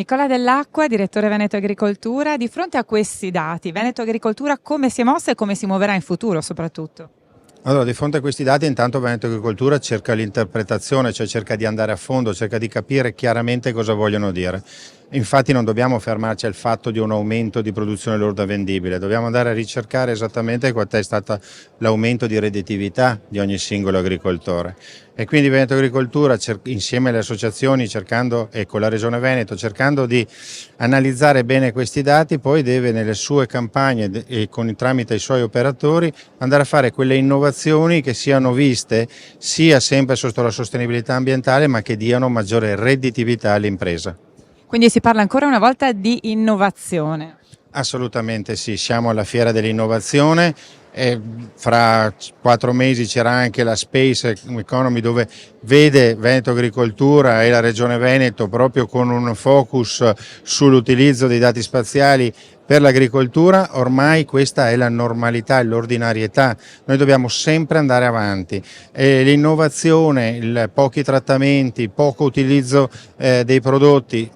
Nicola Dell'Acqua, direttore Veneto Agricoltura. Di fronte a questi dati, Veneto Agricoltura come si è mossa e come si muoverà in futuro soprattutto? Allora, di fronte a questi dati intanto Veneto Agricoltura cerca l'interpretazione, cioè cerca di andare a fondo, cerca di capire chiaramente cosa vogliono dire. Infatti non dobbiamo fermarci al fatto di un aumento di produzione lorda vendibile, dobbiamo andare a ricercare esattamente qual è stato l'aumento di redditività di ogni singolo agricoltore. E quindi Veneto Agricoltura, insieme alle associazioni e con la Regione Veneto, cercando di analizzare bene questi dati, poi deve nelle sue campagne e tramite i suoi operatori andare a fare quelle innovazioni che siano viste sia sempre sotto la sostenibilità ambientale, ma che diano maggiore redditività all'impresa. Quindi si parla ancora una volta di innovazione. Assolutamente sì, siamo alla Fiera dell'Innovazione. Fra 4 mesi c'era anche la Space Economy, dove vede Veneto Agricoltura e la Regione Veneto proprio con un focus sull'utilizzo dei dati spaziali per l'agricoltura. Ormai questa è la normalità, l'ordinarietà, noi dobbiamo sempre andare avanti. L'innovazione, pochi trattamenti, poco utilizzo dei prodotti,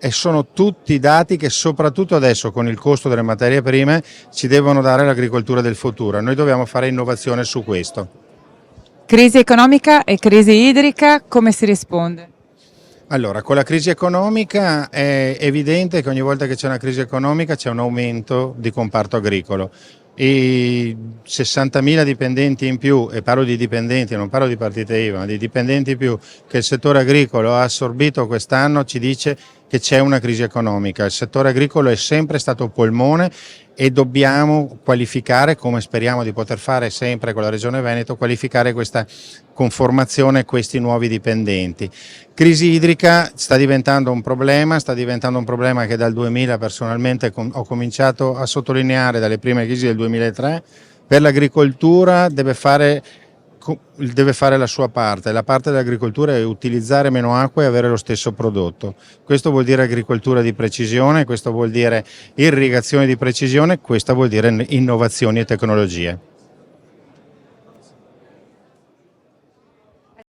e sono tutti dati che soprattutto adesso con il costo delle materie prime ci devono dare l'agricoltura del futuro. Noi dobbiamo fare innovazione su questo. Crisi economica e crisi idrica, come si risponde? Allora, con la crisi economica è evidente che ogni volta che c'è una crisi economica c'è un aumento di comparto agricolo. I 60.000 dipendenti in più, e parlo di dipendenti, non parlo di partite IVA, ma di dipendenti in più che il settore agricolo ha assorbito quest'anno, ci dice che c'è una crisi economica. Il settore agricolo è sempre stato polmone e dobbiamo qualificare, come speriamo di poter fare sempre con la Regione Veneto, qualificare questa conformazione, questi nuovi dipendenti. Crisi idrica sta diventando un problema che dal 2000 personalmente ho cominciato a sottolineare, dalle prime crisi del 2003. Per l'agricoltura deve fare la sua parte, la parte dell'agricoltura è utilizzare meno acqua e avere lo stesso prodotto. Questo vuol dire agricoltura di precisione, questo vuol dire irrigazione di precisione, questo vuol dire innovazioni e tecnologie.